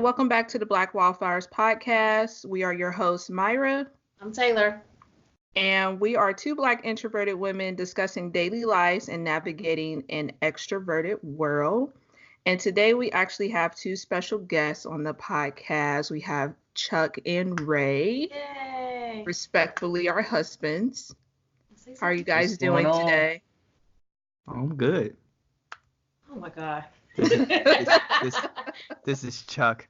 welcome back to the Wallflowers podcast. We are your hosts, Myra. I'm Taylor. And we are two Black introverted women discussing daily lives and navigating an extroverted world. And today we actually have two special guests on the podcast. We have Chuck and Ray. Yay! Respectfully, our husbands. How are you guys doing today? I'm good. Oh my God. This is Chuck.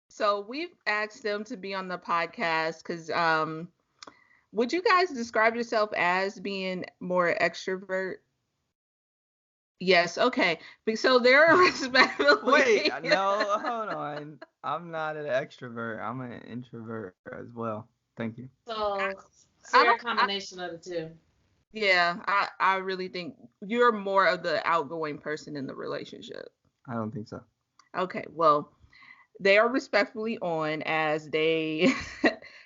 So we've asked them to be on the podcast because would you guys describe yourself as being more extrovert? Yes, okay. So they're respectfully. Wait, no, hold on. I'm not an extrovert. I'm an introvert as well. Thank you. So you're a combination of the two. Yeah, I really think you're more of the outgoing person in the relationship. I don't think so. Okay, well, they are respectfully on as they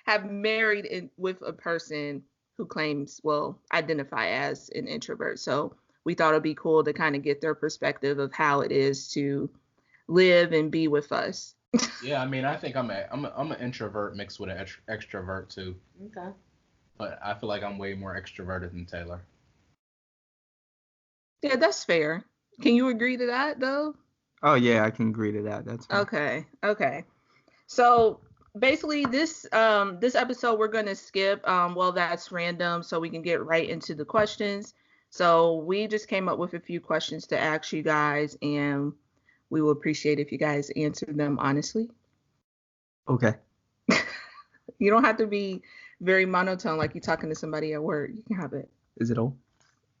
have married with a person who claims, identify as an introvert. So we thought it'd be cool to kind of get their perspective of how it is to live and be with us. Yeah, I mean, I think I'm an introvert mixed with an extrovert too. Okay. But I feel like I'm way more extroverted than Taylor. Yeah, that's fair. Can you agree to that though? Oh yeah, I can agree to that. That's fine. Okay. So basically this episode we're gonna skip that's random so we can get right into the questions. So we just came up with a few questions to ask you guys, and we will appreciate if you guys answer them honestly. Okay. You don't have to be very monotone like you're talking to somebody at work. You can have it. Is it all?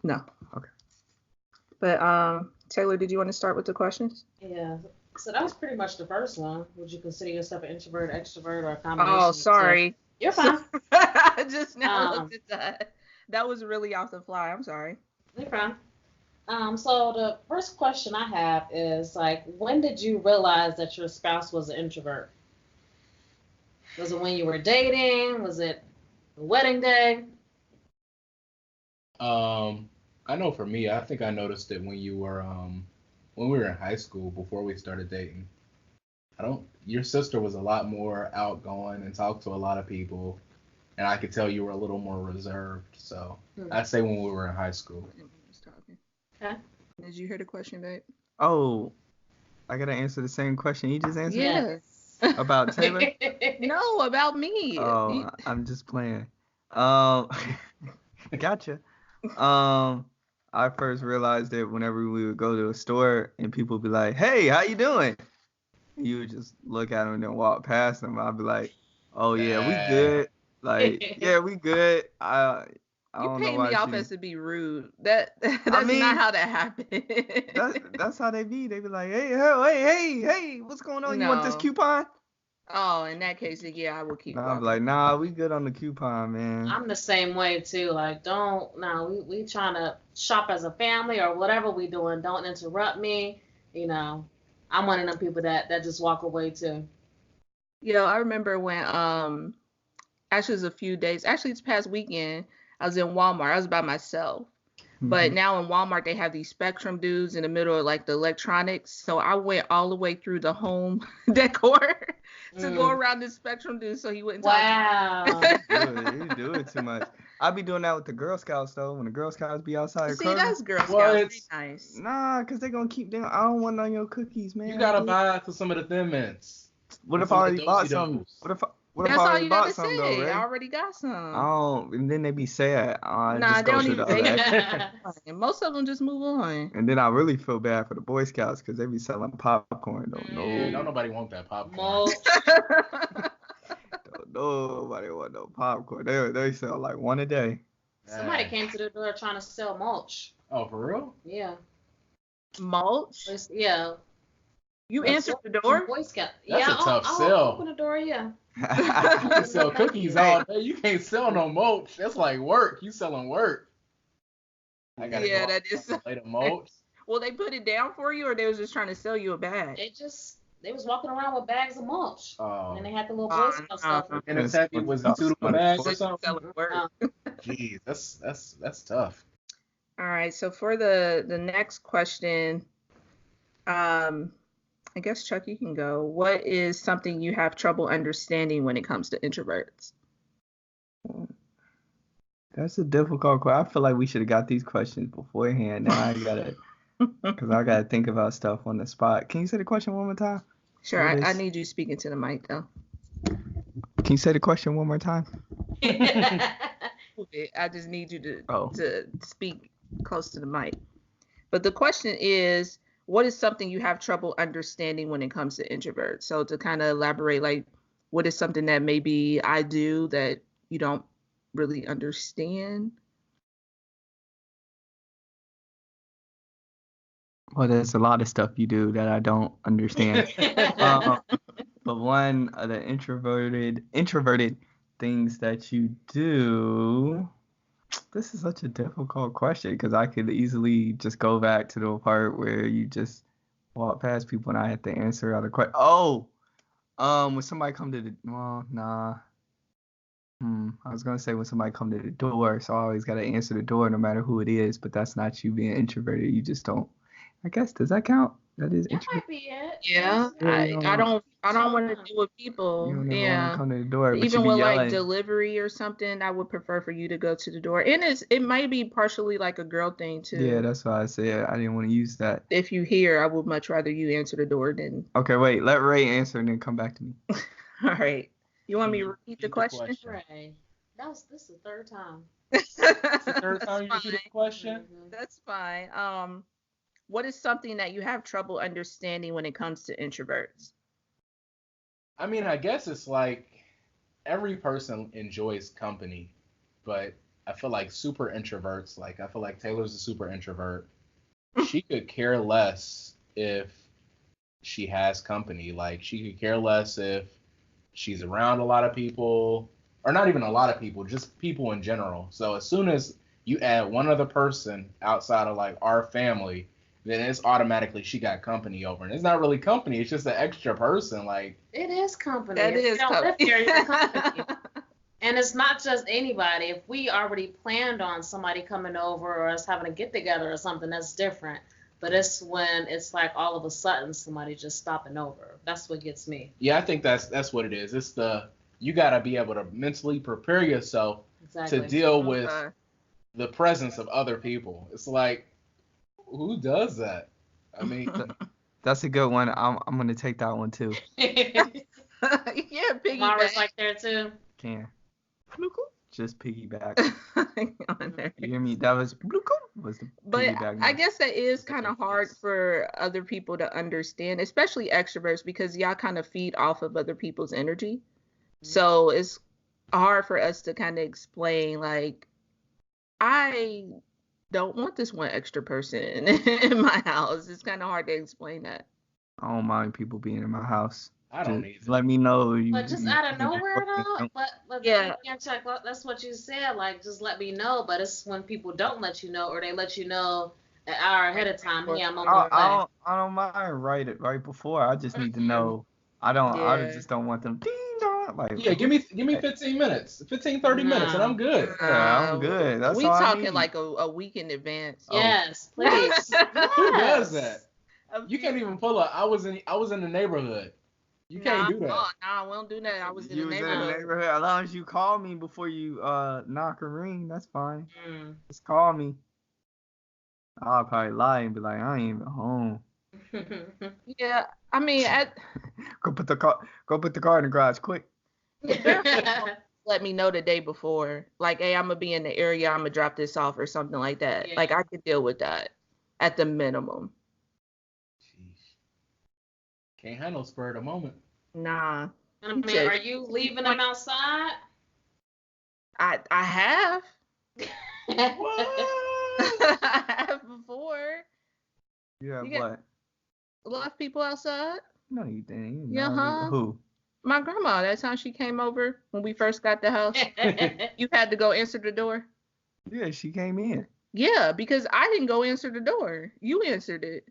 No. Okay. But Taylor, did you want to start with the questions? Yeah. So that was pretty much the first one. Would you consider yourself an introvert, extrovert, or a combination? Oh, sorry. You're fine. I just now looked at that. That was really off the fly. I'm sorry. You're fine. So the first question I have is when did you realize that your spouse was an introvert? Was it when you were dating? Was it the wedding day? I know for me, I think I noticed it when we were in high school before we started dating. Your sister was a lot more outgoing and talked to a lot of people, and I could tell you were a little more reserved. So I'd say when we were in high school. Okay. Did you hear the question, babe? Oh, I gotta answer the same question you just answered? Yes. About Taylor? No, about me. Oh, I'm just playing. Gotcha. I first realized it whenever we would go to a store and people would be like, "Hey, how you doing?" You would just look at them and then walk past them. I'd be like, "Oh yeah, we good." Like, yeah, we good. I don't paint know why me off as to be rude. That's not how that happened. That's how they be. They be like, hey, what's going on? You want this coupon? Oh, in that case, yeah, I will keep. I'm like, nah, we good on the coupon, man. I'm the same way too. We trying to shop as a family or whatever we doing. Don't interrupt me. I'm one of them people that just walk away too. I remember when actually it was a few days. Actually, this past weekend, I was in Walmart. I was by myself. But now in Walmart, they have these Spectrum dudes in the middle of the electronics. So I went all the way through the home decor to go around the Spectrum dude so he wouldn't talk to me. You doing too much. I be doing that with the Girl Scouts though. When the Girl Scouts be outside. See, that's Girl Scouts. Nice. Nah, because they going to keep them. I don't want none of your cookies, man. You got to buy for some of the Thin Mints. What if I already bought some? What That's all you gotta say. Though, right? I already got some. Oh, and then they be sad. Nah, just they go don't to even. the And most of them just move on. And then I really feel bad for the Boy Scouts because they be selling popcorn. Don't nobody want that popcorn. Don't nobody want no popcorn. They sell like one a day. Somebody came to the door trying to sell mulch. Oh, for real? Yeah. Mulch? Yeah. You answered the door? Boy Scout. That's a tough sell. I'll open the door, yeah. You can sell cookies all day. You can't sell no mulch. That's like work. You selling work. I gotta go that is. Play the mulch. Well, they put it down for you, or they was just trying to sell you a bag? They was walking around with bags of mulch. Oh. And they had the little Boy Scout stuff. And it's happy was the 2 bags or something. Jeez, that's tough. All right, so for the next question, I guess Chuck, you can go. What is something you have trouble understanding when it comes to introverts? That's a difficult question. I feel like we should have got these questions beforehand. Now I gotta, because I gotta think about stuff on the spot. Can you say the question one more time? Sure, I need you speaking to the mic though. Can you say the question one more time? I just need you to speak close to the mic. But the question is, what is something you have trouble understanding when it comes to introverts? So to kind of elaborate, like, what is something that maybe I do that you don't really understand? Well, there's a lot of stuff you do that I don't understand. But one of the introverted things that you do, this is such a difficult question because I could easily just go back to the part where you just walk past people and I have to answer other questions. Oh, when somebody come to the, well, nah. I was gonna say when somebody come to the door, so I always gotta answer the door no matter who it is, but that's not you being introverted. You just don't. I guess, does that count? That is That might be it. Yeah, I don't want to deal with people. You don't ever want to come to the door, but Even you be with yelling. like delivery or something, I would prefer for you to go to the door. And it might be partially like a girl thing too. Yeah, that's why I said I didn't want to use that. If you hear, I would much rather you answer the door than. Okay, wait. Let Ray answer and then come back to me. All right. You want me to repeat the question? Ray, this is the third time. It's the third time you repeated the question. That's fine. What is something that you have trouble understanding when it comes to introverts? I mean, I guess it's like every person enjoys company, but I feel like super introverts, like I feel like Taylor's a super introvert. She could care less if she has company. Like she could care less if she's around a lot of people, or not even a lot of people, just people in general. So as soon as you add one other person outside of like our family, then it's automatically she got company over. And it's not really company, it's just an extra person. Like it is company. That is company. You're company. And it's not just anybody. If we already planned on somebody coming over or us having a get together or something, that's different. But it's when it's like all of a sudden somebody just stopping over. That's what gets me. Yeah, I think that's what it is. It's you gotta be able to mentally prepare yourself to deal with the presence of other people. It's like, who does that? I mean, that's a good one. I'm gonna take that one too. Yeah, piggyback. Mara's like there too. Can. Just piggyback. You hear me? That was the piggyback. But I guess that is kind of hard for other people to understand, especially extroverts, because y'all kind of feed off of other people's energy. So it's hard for us to kind of explain, like, I don't want this one extra person in my house. It's kind of hard to explain that. I don't mind people being in my house. I don't either. Let me know. But just out of nowhere though. But yeah, check. That's what you said. Like, just let me know. But it's when people don't let you know, or they let you know an hour ahead of time. Hey, I'm on my way. I don't mind right before. I just need to know. I just don't want them. Ding dong. Like, yeah, give me 15 minutes, 30 minutes, and I'm good. Yeah, I'm good. That's we all talking I need. like a week in advance. Yes, please. Who does that? You can't even pull up. I was in the neighborhood. You can't do that. Nah, we don't do that. I was in the neighborhood. As long as you call me before you knock a ring, that's fine. Just call me. I'll probably lie and be like, I ain't even home. Yeah, I mean, go put the car in the garage quick. Let me know the day before, like, hey, I'm gonna be in the area, I'm gonna drop this off or something like that. Yeah. Like, I could deal with that at the minimum. Jeez. Can't handle spur of the moment. Nah. I mean, are you leaving them outside? I have. What? I have before. You what? Left people outside. No, you didn't. Yeah, Who? My grandma. That time she came over when we first got the house. You had to go answer the door. Yeah, she came in. Yeah, because I didn't go answer the door. You answered it.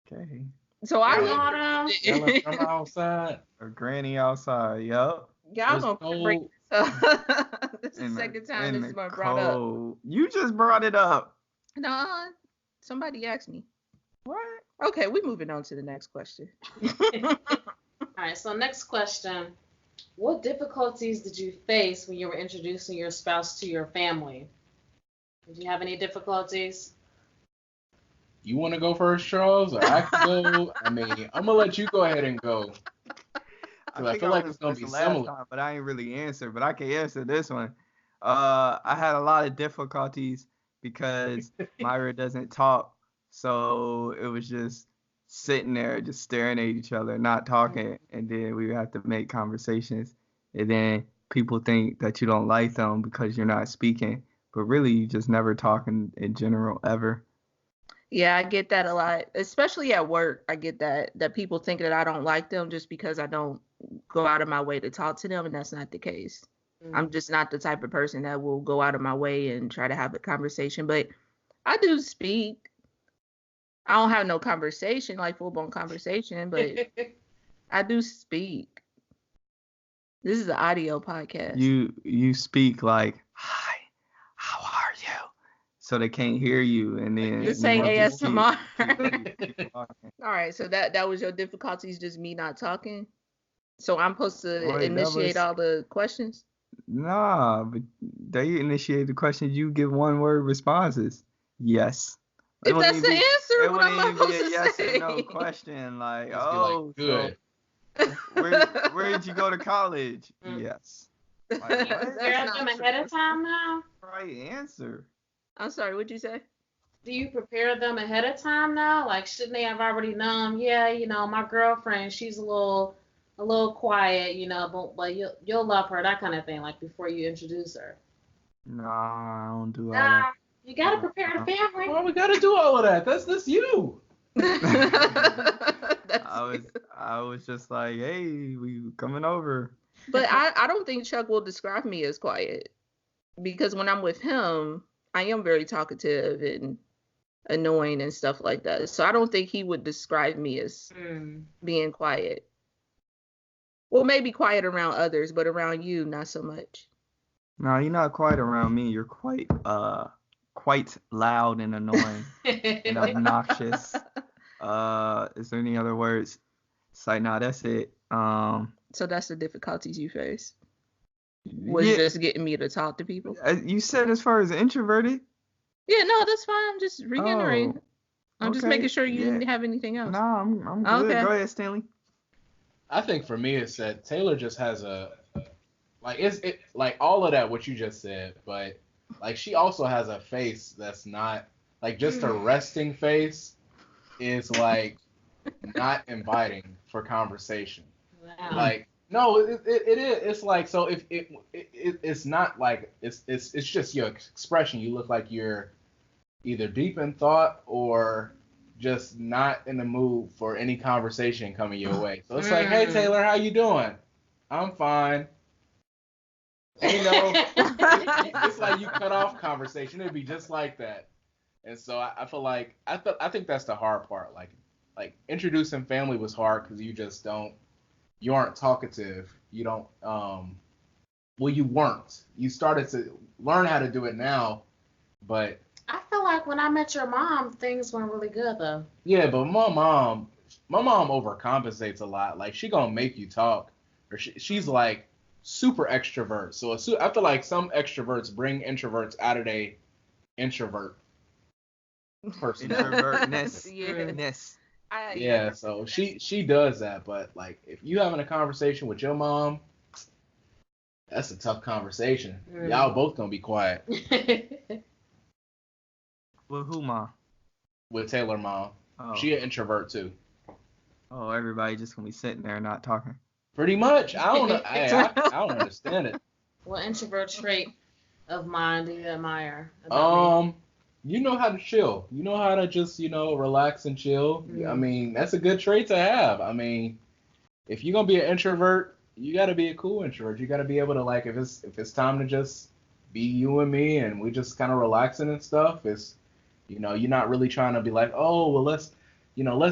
Okay. So I left grandma outside. Or granny outside. Yup. Y'all gonna break this up. This is the second time this has been brought up. You just brought it up. No, somebody asked me. What? Okay, we're moving on to the next question. All right, so next question. What difficulties did you face when you were introducing your spouse to your family? Did you have any difficulties? You want to go first, Charles, or I can go? I mean, I'm gonna let you go ahead and go because I think feel I like went it's gonna first be last similar. time, but I ain't really answered. But I can answer this one. I had a lot of difficulties because Myra doesn't talk, so it was just sitting there, just staring at each other, not talking, and then we would have to make conversations, and then people think that you don't like them because you're not speaking, but really you just never talking in general ever. Yeah, I get that a lot, especially at work. I get that people think that I don't like them just because I don't go out of my way to talk to them, and that's not the case. I'm just not the type of person that will go out of my way and try to have a conversation, but I do speak. I don't have no conversation, like full-blown conversation, but I do speak. This is an audio podcast. You speak like, hi, how are you? So they can't hear you, and then This ain't just ASMR. keep talking. All right, so that was your difficulties, just me not talking. So I'm supposed to Wait, initiate all the questions? nah, but they initiate the questions. You give one word responses. Yes. If that's the answer, It what am I wouldn't even be supposed a to yes say? or no question. Like, Just be like, so good. where did you go to college? Yes. Like, what? Prepare them ahead of time now? Right answer. I'm sorry, what'd you say? Do you prepare them ahead of time now? Like, shouldn't they have already known? Yeah, my girlfriend, she's a little quiet, but you'll love her, that kind of thing. Like before you introduce her. Nah, I don't do all Nah, that. you gotta prepare the family. Why we gotta do all of that? That's you. I was just like, hey, we coming over. But I don't think Chuck will describe me as quiet because when I'm with him, I am very talkative and annoying and stuff like that. So I don't think he would describe me as being quiet. Well, maybe quiet around others, but around you, not so much. No, you're not quite around me. You're quite loud and annoying and obnoxious. Is there any other words? It's like, nah, that's it. So that's the difficulties you face. Was just getting me to talk to people. You said as far as introverted? Yeah, no, that's fine. I'm just reiterating. I'm just making sure you didn't have anything else. No, I'm good. Okay. Go ahead, Stanley. I think for me it's that Taylor just has like all of that what you just said, but like she also has a face that's not like just a resting face is like not inviting for conversation. Wow. Like no, it is. It's like so if it's not like it's just your expression. You look like you're either deep in thought or just not in the mood for any conversation coming your way. So it's like, hey Taylor, how you doing? I'm fine. Ain't no. It's like you cut off conversation. It'd be just like that. And so I feel like I think that's the hard part. Like introducing family was hard because you aren't talkative. You don't well you weren't. You started to learn how to do it now, but I feel like when I met your mom, things went really good though. yeah, but my mom overcompensates a lot. Like she gonna make you talk, or she's like super extrovert. So I feel like some extroverts bring introverts out of their introvert personality. Introvertness. Yeah, so she does that, but like if you having a conversation with your mom, that's a tough conversation. Y'all both gonna be quiet. With who, Mom? With Taylor mom. Oh. She an introvert too. Oh, everybody just gonna be sitting there not talking. Pretty much. I don't know. I don't understand it. What introvert trait of mine do you admire? You know how to chill. You know how to just, relax and chill. I mean, that's a good trait to have. I mean, if you're gonna be an introvert, you gotta be a cool introvert. You gotta be able to like if it's time to just be you and me and we just kind of relaxing and stuff. It's you're not really trying to be like, oh well let's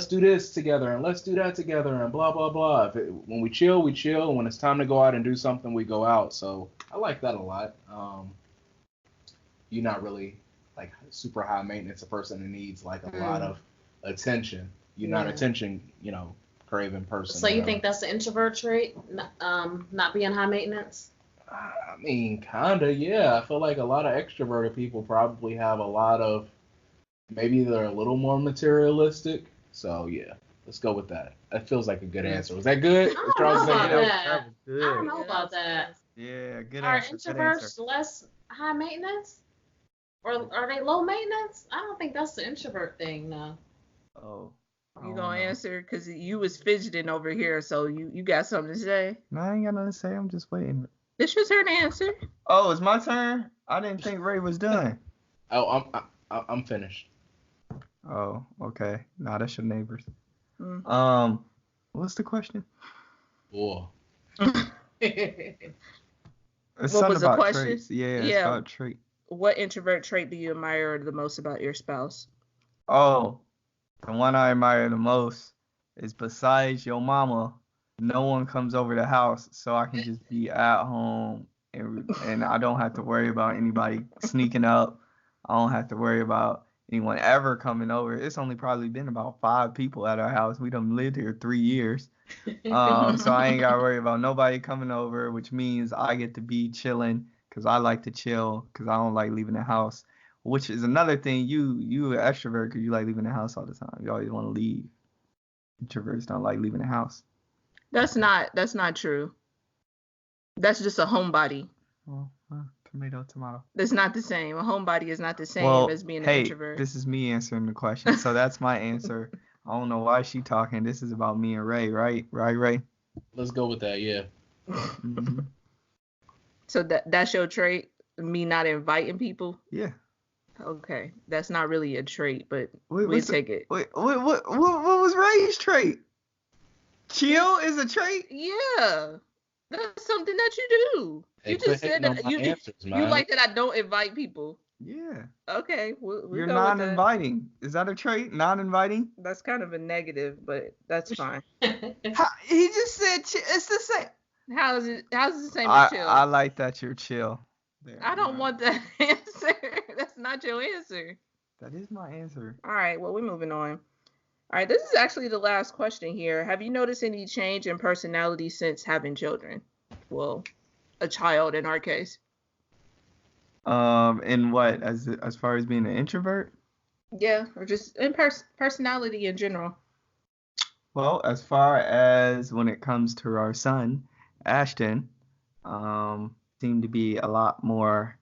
do this together and let's do that together and blah blah blah. When we chill, and when it's time to go out and do something, we go out. So I like that a lot. You're not really like super high maintenance, a person who needs like a lot of attention. You're not attention, craving person. So you think that's the introvert trait? Not being high maintenance? I mean, kinda, yeah. I feel like a lot of extroverted people probably have a lot of, maybe they're a little more materialistic. So yeah, let's go with that. That feels like a good answer. Was that good? I don't know about that. That was good. I don't know about that. Yeah, good Are answer. Good introverts answer. less high maintenance? Or are they low maintenance? I don't think that's the introvert thing, no. Oh. I You don't gonna know. answer? Because you was fidgeting over here, so you got something to say? No, I ain't got nothing to say. I'm just waiting. It's your turn to answer. Oh, it's my turn? I didn't think Ray was done. Oh, I'm finished. Oh, okay. Nah, that's your neighbors. Mm. What's the question? Whoa. It's What something was the about question? traits. Yeah, it's Yeah. about trait. What introvert trait do you admire the most about your spouse? Oh, the one I admire the most is besides your mama, no one comes over the house, so I can just be at home and I don't have to worry about anybody sneaking up. I don't have to worry about anyone ever coming over. It's only probably been about 5 people at our house. We done lived here 3 years. So I ain't got to worry about nobody coming over, which means I get to be chilling because I like to chill because I don't like leaving the house. Which is another thing. You an extrovert because you like leaving the house all the time. You always want to leave. Introverts don't like leaving the house. That's not true. That's just a homebody. Well, tomato, tomato. That's not the same. A homebody is not the same as being an introvert. This is me answering the question, so that's my answer. I don't know why she talking. This is about me and Ray, right? Right, Ray? Let's go with that, yeah. Mm-hmm. So that's your trait? Me not inviting people? Yeah. Okay. That's not really a trait, but Wait, we'll take it. Wait, what was Ray's trait? Chill is a trait? Yeah. That's something that you do. Hey, You quit just said hating on that my answers, you man. like that I don't invite people. Yeah. Okay, we'll You're go with that. non-inviting. Is that a trait? Non-inviting? That's kind of a negative, but that's fine. He just said it's the same. How's it the same as chill? I like that you're chill. There, I don't want that answer. That's not your answer. That is my answer. All right, well, we're moving on. All right, this is actually the last question here. Have you noticed any change in personality since having children? Well, a child in our case. In what? As far as being an introvert? Yeah, or just in personality in general. Well, as far as when it comes to our son, Ashton, seemed to be a lot more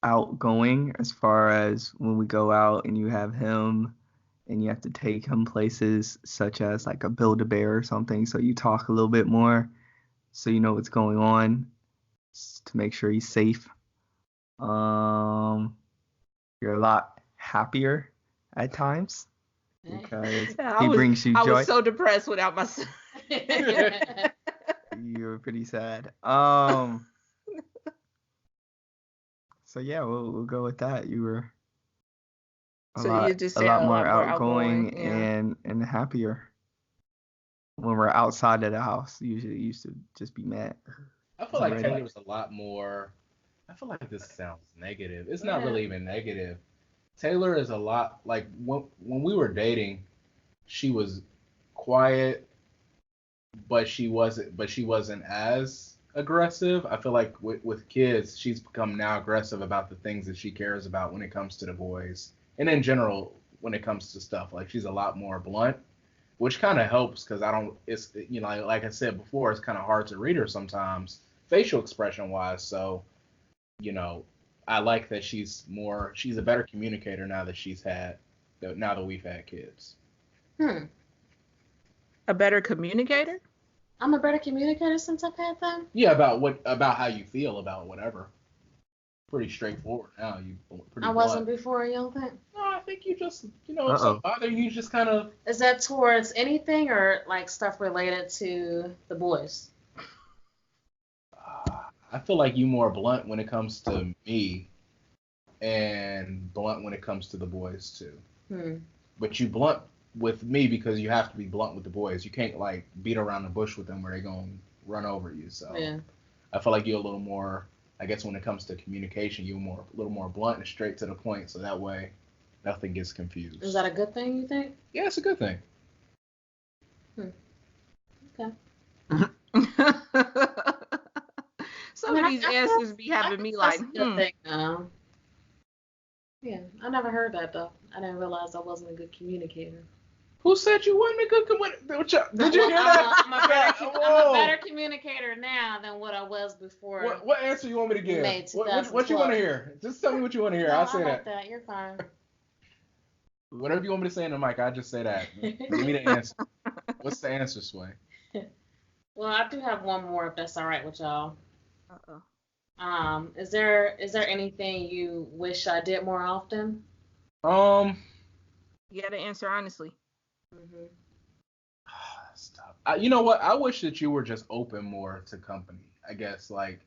outgoing as far as when we go out and you have him and you have to take him places such as like a Build-A-Bear or something, so you talk a little bit more so you know what's going on to make sure he's safe. You're a lot happier at times because he brings you joy. I was so depressed without my son. You were pretty sad. So yeah, we'll go with that. You were a lot more outgoing and happier when we're outside of the house. Usually used to just be mad. I feel like Taylor was a lot more. I feel like this sounds negative. It's not really even negative. Taylor is a lot like when we were dating, she was quiet, but she wasn't as aggressive. I feel like with kids, she's become now aggressive about the things that she cares about when it comes to the boys, and in general when it comes to stuff. Like she's a lot more blunt, which kind of helps because it's like I said before, it's kind of hard to read her sometimes facial expression wise. So I like that she's a better communicator now that we've had kids. A better communicator? I'm a better communicator since I've had them? Yeah, about how you feel about whatever. Pretty straightforward now. I wasn't before, you don't think? No, I think you just, if something bothers you, just kind of. Is that towards anything or like stuff related to the boys? I feel like you more blunt when it comes to me, and blunt when it comes to the boys too. But you blunt with me because you have to be blunt with the boys. You can't like beat around the bush with them where they're gonna run over you. So I feel like you're a little more. I guess when it comes to communication, you're a little more blunt and straight to the point. So that way nothing gets confused. Is that a good thing, you think? Yeah, it's a good thing. Okay. Some of these answers be having me like, That's a good thing, though. Yeah, I never heard that, though. I didn't realize I wasn't a good communicator. Who said you wasn't a good communicator? Did you hear that? I'm a better communicator now than what I was before. What answer you want me to give? What you want to hear? Just tell me what you want to hear. No, I'll say I like that. You're fine. Whatever you want me to say in the mic, I just say that. Give me the answer. What's the answer, Sway? Well, I do have one more, if that's all right with y'all. uh-oh. Is there anything you wish I did more often? You gotta answer honestly. Mm-hmm. Stop. You know what? I wish that you were just open more to company. I guess like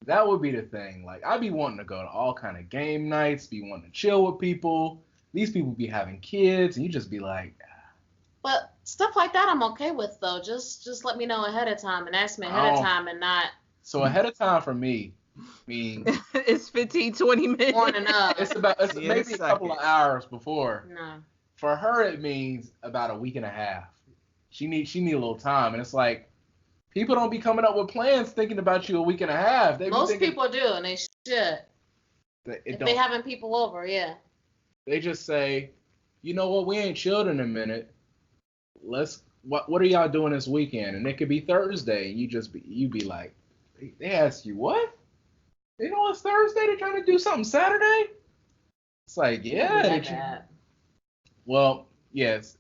that would be the thing. Like I'd be wanting to go to all kind of game nights, be wanting to chill with people. These people be having kids, and you just be like. But stuff like that I'm okay with though. Just let me know ahead of time and ask me ahead of time and not. So ahead of time for me means it's 15, 20 minutes. Morning up. It's maybe a couple of hours before. No. For her it means about a week and a half. She need a little time, and it's like people don't be coming up with plans thinking about you a week and a half. Most people do, and they should. If they having people over, yeah. They just say, you know what, we ain't chilled in a minute. What are y'all doing this weekend? And it could be Thursday, and you be like, they ask you what? You know it's Thursday? They're trying to do something Saturday? It's like, yeah. Well, yes.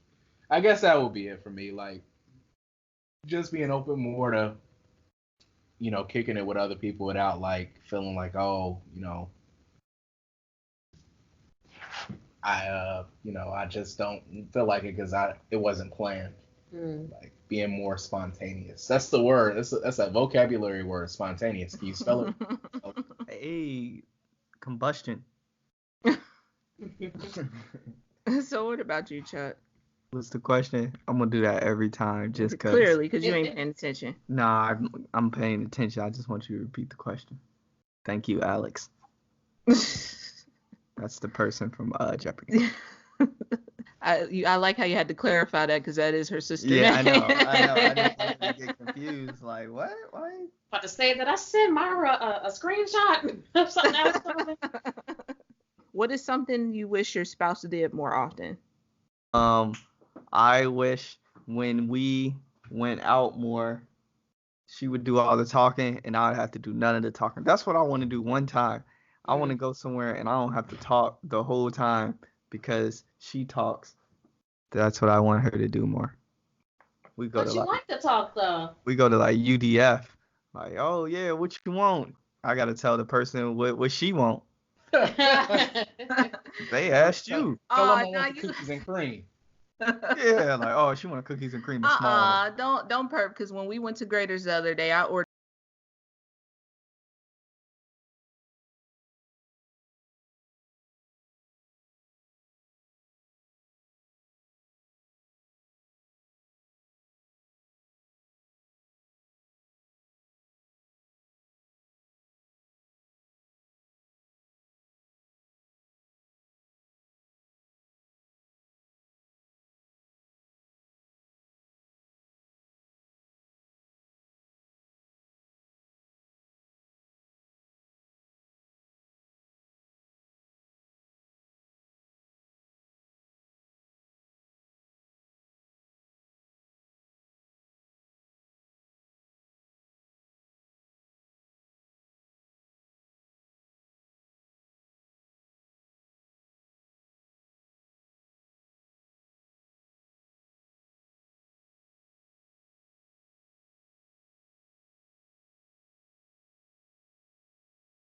I guess that would be it for me. Like, just being open more to, kicking it with other people without like feeling like, oh, I just don't feel like it because it wasn't planned. Like being more spontaneous. That's the word. That's a vocabulary word. Spontaneous. Can you spell it? Hey, combustion. So what about you, Chuck? What's the question? I'm gonna do that every time, just cause. Clearly, because you ain't paying attention. Nah, I'm paying attention. I just want you to repeat the question. Thank you, Alex. That's the person from Jeopardy. I like how you had to clarify that because that is her sister. Yeah, I know. I didn't want to get confused. Like, what? Why? About to say that I sent Myra a screenshot of something else. What is something you wish your spouse did more often? I wish when we went out more, she would do all the talking and I'd have to do none of the talking. That's what I want to do one time. I want to go somewhere and I don't have to talk the whole time because she talks. That's what I want her to do more. We go But you like to talk though. We go to like UDF. Like, oh yeah, what you want? I gotta tell the person what she want. They asked you. Tell them I want the cookies and cream. Yeah, like, oh, she want cookies and cream. Small. Don't perp, because when we went to Graders the other day, I ordered.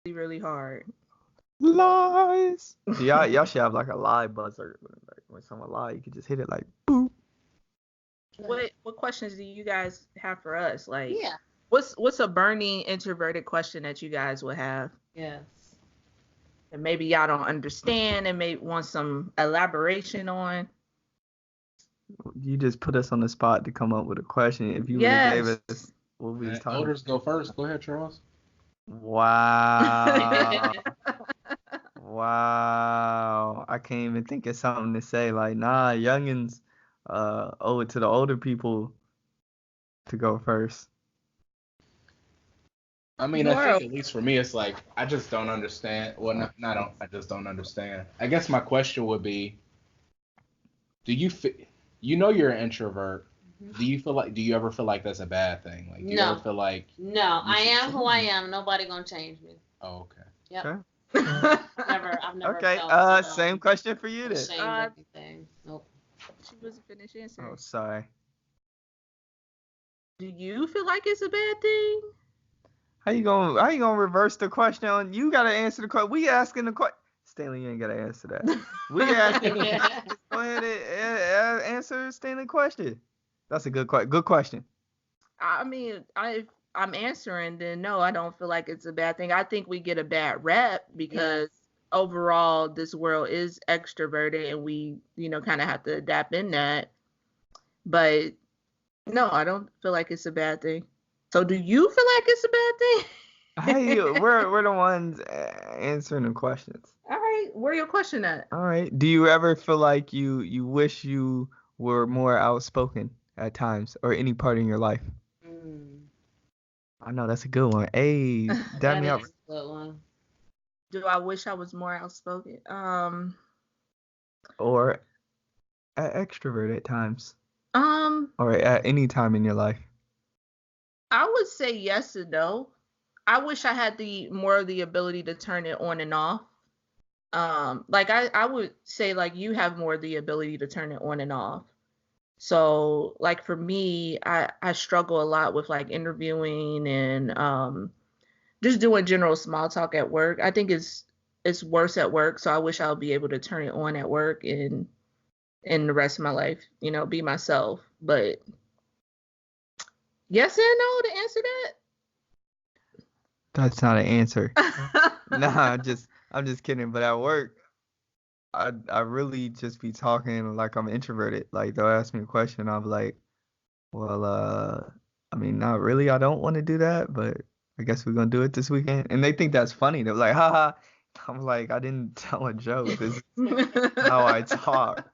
Really hard. Lies. Y'all should have like a lie buzzer. Like when someone lie, you can just hit it like boop. What questions do you guys have for us? Like, yeah. What's a burning introverted question that you guys would have? Yes. And maybe y'all don't understand and may want some elaboration on. You just put us on the spot to come up with a question. If you would have gave us what we was talking. Elders go first. Go ahead, Charles. Wow. Wow. I can't even think of something to say. Like, nah, youngins owe it to the older people to go first. I mean, I More. think at least for me, it's like I just don't understand. Well, I just don't understand. I guess my question would be, do you you know you're an introvert? Do you ever feel like that's a bad thing? Like, do you ever No. feel like No, you I should am who I change? am. Nobody gonna change me. Oh, okay. Yep. Okay. I've never Okay. felt Same question for you then. ashamed of anything. Nope. She wasn't finished answering. Oh, sorry. Do you feel like it's a bad thing? How you gonna reverse the question? You gotta answer the question. We asking the question. Stanley, you ain't gotta answer that. We asking. Just go ahead and answer Stanley's question. That's a good question. I mean, I'm answering, then no, I don't feel like it's a bad thing. I think we get a bad rep because overall this world is extroverted and we, kind of have to adapt in that. But no, I don't feel like it's a bad thing. So do you feel like it's a bad thing? Hey, we're the ones answering the questions. All right, where your question at? All right. Do you ever feel like you wish you were more outspoken at times or any part in your life? I know that's a good one. Hey, dab me That up. is a good one. Do I wish I was more outspoken? Or extrovert at times. Or at any time in your life. I would say yes and no. I wish I had more of the ability to turn it on and off. Like I would say like you have more of the ability to turn it on and off. So like for me, I struggle a lot with like interviewing and just doing general small talk at work. I think it's worse at work, so I wish I would be able to turn it on at work and in the rest of my life, be myself. But yes and no to answer that? That's not an answer. Nah, I'm just kidding. But at work, I really just be talking like I'm introverted. Like they'll ask me a question, I'll be like, well, I mean, not really. I don't want to do that, but I guess we're gonna do it this weekend. And they think that's funny. They're like, haha. I'm like, I didn't tell a joke. This is how I talk.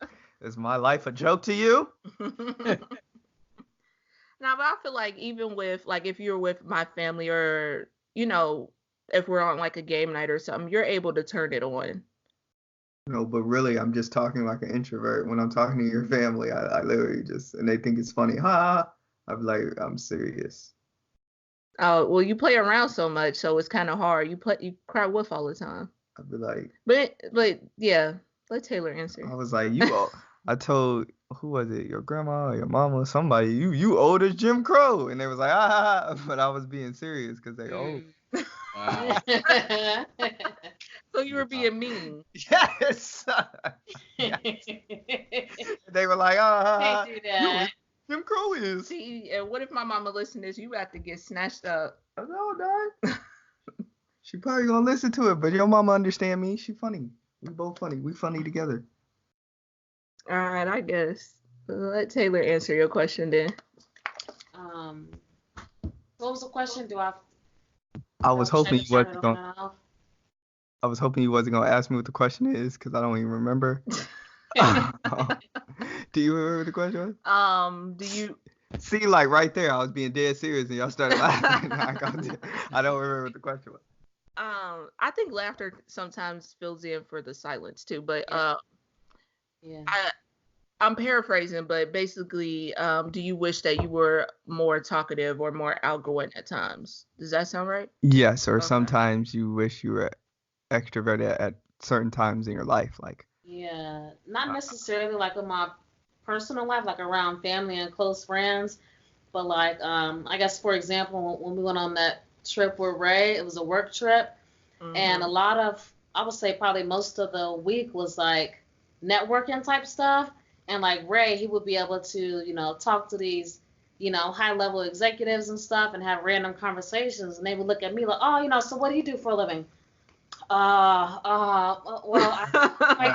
Is my life a joke to you? Now, but I feel like even with like if you're with my family or if we're on like a game night or something, you're able to turn it on. No, but really, I'm just talking like an introvert. When I'm talking to your family, I literally just, and they think it's funny. Ha! I'm like, I'm serious. Oh, well, you play around so much, so it's kind of hard. You cry wolf all the time. I'd be like, but yeah, let Taylor answer. I was like, I told, who was it? Your grandma or your mama? Somebody, you old as Jim Crow. And they was like, ah, but I was being serious because they old. Wow. So you were being mean. Yes. Yes. They were like, ah, Can't do that. Jim Crow is. See, and what if my mama listened to this? You have to get snatched up. I know, dog. She probably gonna listen to it, but your mama understand me. She funny. We both funny. We funny together. All right, I guess. Let Taylor answer your question then. What was the question? I was hoping you wasn't gonna ask me what the question is because I don't even remember. Do you remember the question was? Do you see, like right there, I was being dead serious and y'all started laughing. I don't remember what the question was. I think laughter sometimes fills in for the silence too, but yeah. I'm paraphrasing, but basically, do you wish that you were more talkative or more outgoing at times? Does that sound right? Yes, or sometimes you wish you were extroverted at certain times in your life, like. Yeah, not necessarily like in my personal life, like around family and close friends, but like I guess for example, when we went on that trip with Ray, it was a work trip, and a lot of, I would say probably most of the week was like networking type stuff. And like Ray, he would be able to, talk to these, high level executives and stuff and have random conversations. And they would look at me like, oh, so what do you do for a living? Well, I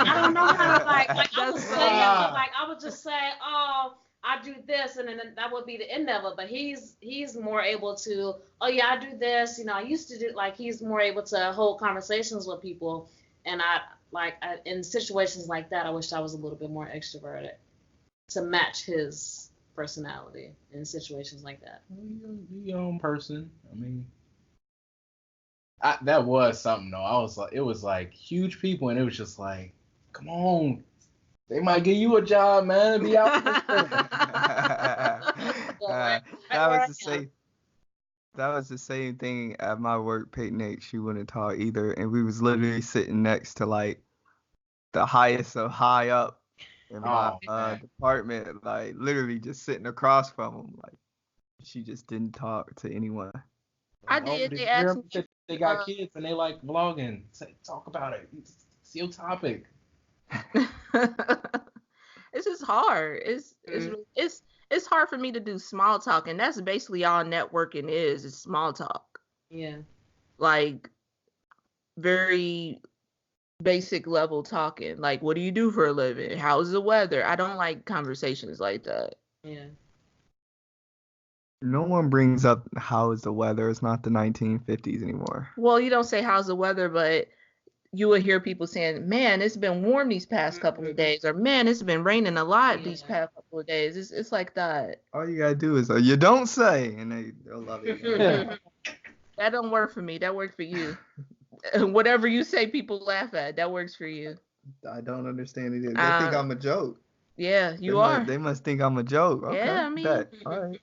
don't know how to like I would say it, but like I would just say, oh, I do this, and then that would be the end of it. But he's more able to, oh yeah, I do this, I used to do, like he's more able to hold conversations with people. And in situations like that, I wish I was a little bit more extroverted to match his personality in situations like that. You're your own person. I mean, that was something though. It was like huge people, and it was just like, come on, they might give you a job, man. Be out there. That was the same thing at my work picnic. She wouldn't talk either, and we was literally sitting next to like the highest of high up in my department, like literally just sitting across from them. Like she just didn't talk to anyone. I did. They asked me. They got kids and they like vlogging. Talk about it. It's your topic. It's just hard. It's hard for me to do small talk, and that's basically all networking is small talk. Yeah. Like very basic level talking. Like, what do you do for a living? How's the weather? I don't like conversations like that. Yeah. No one brings up how is the weather. It's not the 1950s anymore. Well, you don't say how's the weather, but you will hear people saying, man, it's been warm these past couple of days, or man, it's been raining a lot these past couple of days. It's like that. All you gotta do is you don't say, and they'll love it. That don't work for me. That works for you. Whatever you say, people laugh at. That works for you. I don't understand it either. They think I'm a joke. Yeah, you are. They must think I'm a joke. Okay, yeah, I mean. All right.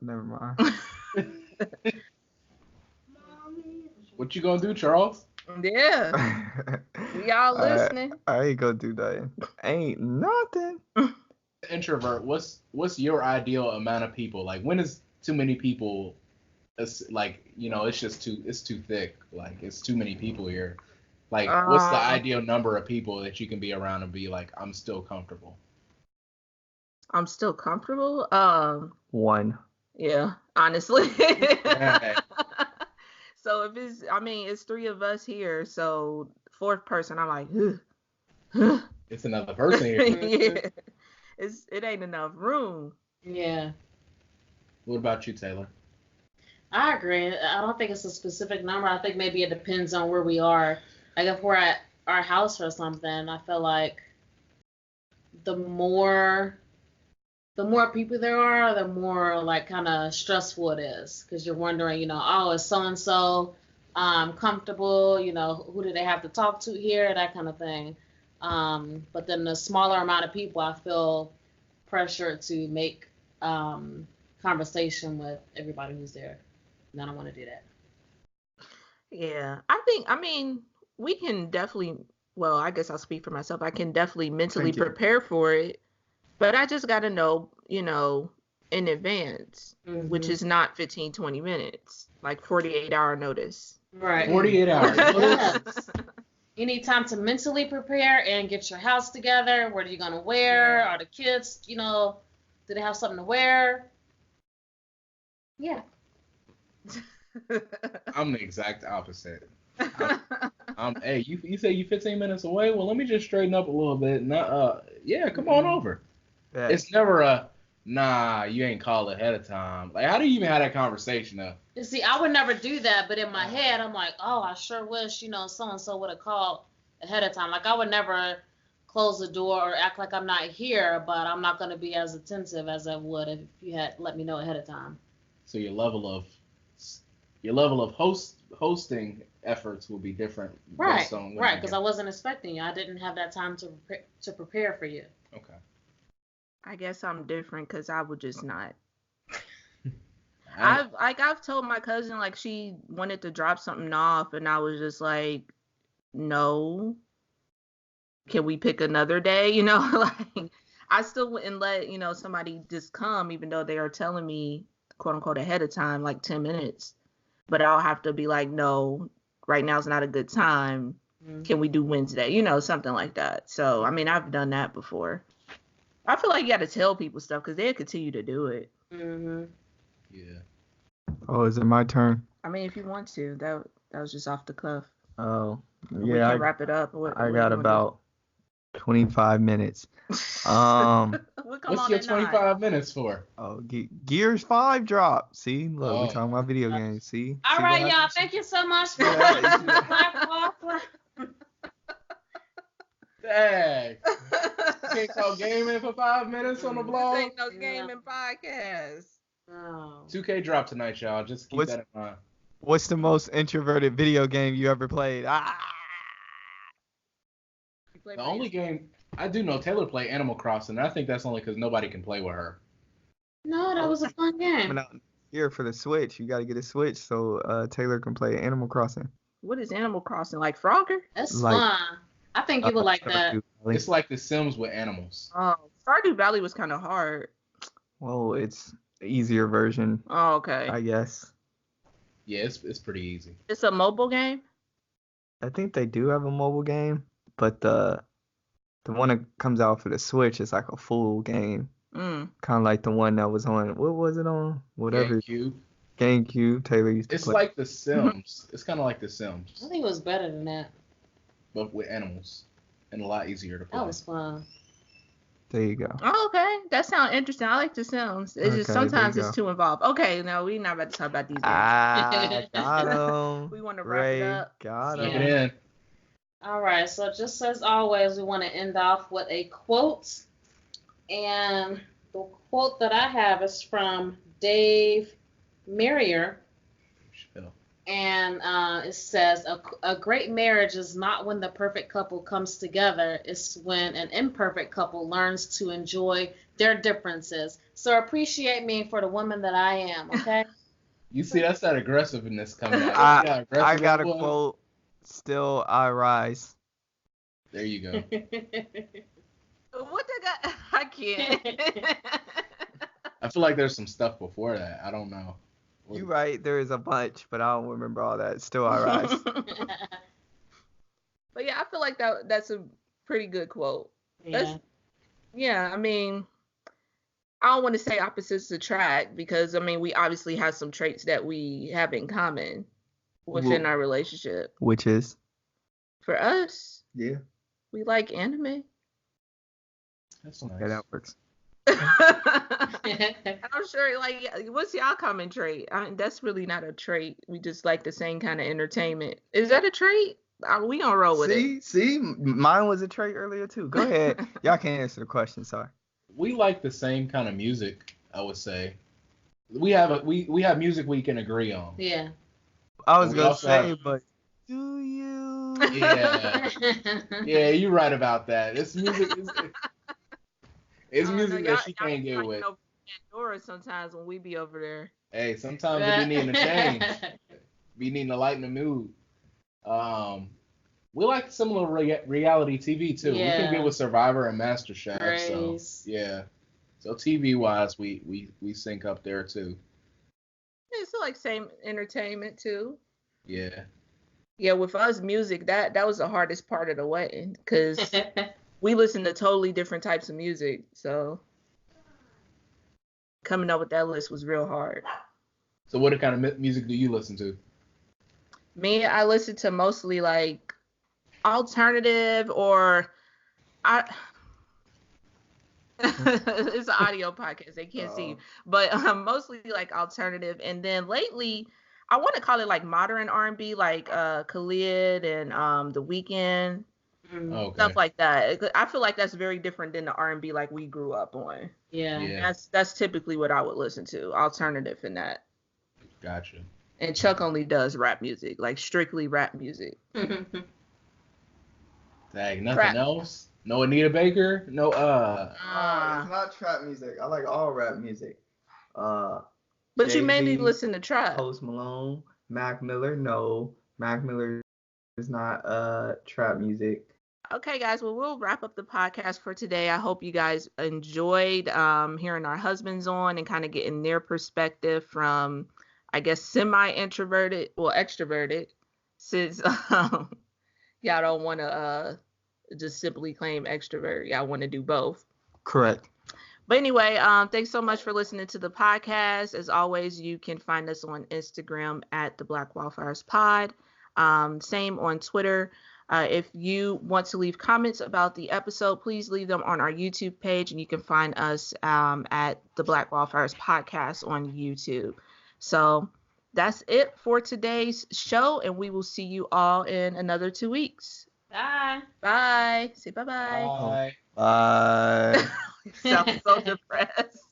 Never mind. What you gonna do, Charles? Yeah. We all listening. I ain't gonna do that. Ain't nothing. Introvert, what's your ideal amount of people? Like, when is too many people? It's like, it's too thick. Like, it's too many people here. Like, what's the ideal number of people that you can be around and be like, I'm still comfortable? I'm still comfortable. 1. Yeah, honestly. Okay. So it's 3 of us here. So 4th person, I'm like, it's another person here. Yeah. It ain't enough room. Yeah. What about you, Taylor? I agree. I don't think it's a specific number. I think maybe it depends on where we are. Like if we're at our house or something, I feel like the more people there are, the more like kind of stressful it is, because you're wondering, oh, is so and so comfortable? Who do they have to talk to here? That kind of thing. But then the smaller amount of people, I feel pressured to make conversation with everybody who's there. And I don't want to do that. Yeah, we can definitely, well, I guess I'll speak for myself. I can definitely mentally prepare for it, but I just got to know, in advance, which is not 15, 20 minutes, like 48-hour notice. Right. 48 hours. Yes. You need time to mentally prepare and get your house together. What are you going to wear? Are the kids, do they have something to wear? Yeah. I'm the exact opposite. Hey, you say you 15 minutes away? Well, let me just straighten up a little bit. Yeah, come on over. Yeah. It's never nah, you ain't called ahead of time. Like, how do you even have that conversation though? You see, I would never do that, but in my head, I'm like, oh, I sure wish, so-and-so would have called ahead of time. Like, I would never close the door or act like I'm not here, but I'm not going to be as attentive as I would if you had let me know ahead of time. So your level of hosting efforts will be different. Right, because I wasn't expecting you. I didn't have that time to prepare for you. Okay. I guess I'm different because I would just not. I've told my cousin, like, she wanted to drop something off, and I was just like, no. Can we pick another day? Like, I still wouldn't let, somebody just come, even though they are telling me, quote unquote, ahead of time, like 10 minutes. But I'll have to be like, no, right now is not a good time. Can we do Wednesday? Something like that. So, I've done that before. I feel like you got to tell people stuff because they'll continue to do it. Mm-hmm. Yeah. Oh, is it my turn? If you want to. That was just off the cuff. Oh, yeah. We can wrap it up. I got about 25 minutes. What's your 25 minutes for? Oh, Gears 5 drop. See, look, we're talking about video games. See. All right, y'all. Thank you so much for watching. Dang. Can't talk gaming for 5 minutes on the This blog. ain't no gaming podcast. Oh. 2K dropped tonight, y'all. Just keep that in mind. What's the most introverted video game you ever played? The only game I do know, Taylor played Animal Crossing, and I think that's only because nobody can play with her. No, that was a fun game. Coming out here for the Switch. You got to get a Switch so Taylor can play Animal Crossing. What is Animal Crossing? Like Frogger? That's Like- fun. I think you would like that. It's like The Sims with animals. Oh, Stardew Valley was kind of hard. Well, it's an easier version, Oh, okay. I guess. Yeah, it's pretty easy. It's a mobile game? I think they do have a mobile game, but the one that comes out for the Switch is like a full game. Mm. Kind of like the one that was on, what was it on? Whatever. GameCube. Taylor used to It's play. like The Sims. It's kind of like The Sims, I think it was better than that. but with animals, and a lot easier to play. That was fun. There you go. Oh, okay. That sounds interesting. I like The Sims. It's just Okay, there sometimes you it's go. too involved. Okay, no, we're not about to talk about these games. Got him. We want to wrap it Ray, up. got Keep him. it in. All right, so just as always, we want to end off with a quote. And the quote that I have is from Dave Merrier. And it says, a great marriage is not when the perfect couple comes together. It's when an imperfect couple learns to enjoy their differences. So appreciate me for the woman that I am, okay? You see, that's that aggressiveness coming out. I got a quote. Still, I rise. There you go. What the guy? I can't. I feel like there's some stuff before that. I don't know. You right. There is a bunch, but I don't remember all that. Still, I rise. But yeah, I feel like that's a pretty good quote. Yeah. Yeah, I mean, I don't want to say opposites attract because I mean we obviously have some traits that we have in common within our relationship. Which is? For us, Yeah. we like anime. That's nice. Okay, that works. I'm sure, like, what's y'all common trait? I mean, that's really not a trait. We just like the same kind of entertainment. Is that a trait? We gonna roll with it. See, mine was a trait earlier too. Go ahead. Y'all can't answer the question. Sorry. We like the same kind of music, I would say. We have music we can agree on. Yeah. I was We gonna also say, have- but do you? Yeah. Yeah, you're right about that. It's music. It's music that she can't get with. Pandora sometimes when we be over there. Hey, sometimes it be needing to change. Be needing to lighten the mood. We like similar reality TV too. Yeah. We can get with Survivor and MasterChef. Grace. So yeah. So TV wise, we sync up there too. It's like same entertainment too. Yeah. Yeah, with us music, that was the hardest part of the wedding because we listen to totally different types of music. So coming up with that list was real hard. So what kind of music do you listen to? Me, I listen to mostly like alternative or it's an audio podcast. They can't see you. But mostly like alternative. And then lately, I want to call it like modern R&B, like Khalid and The Weeknd, Okay. stuff like that. I feel like that's very different than the R&B like we grew up on. Yeah. Yeah. That's typically what I would listen to, alternative in that. Gotcha. And Chuck only does rap music, like strictly rap music. Dang, nothing Rap. else? No Anita Baker? No It's not trap music. I like all rap music. But you Jay-Z, mainly listen to trap. Post Malone, Mac Miller. No, Mac Miller is not trap music. Okay, guys. Well, we'll wrap up the podcast for today. I hope you guys enjoyed hearing our husbands on and kind of getting their perspective from, I guess, semi-introverted, well, extroverted, since y'all don't want to just simply claim extrovert. Y'all want to do both. Correct. But anyway, thanks so much for listening to the podcast. As always, you can find us on Instagram at the Black Wallflowers Pod. Same on Twitter. If you want to leave comments about the episode, please leave them on our YouTube page, and you can find us at the Black Wallflowers Podcast on YouTube. So that's it for today's show, and we will see you all in another 2 weeks. Bye. Bye. Say bye-bye. Bye. Bye. You sound so depressed.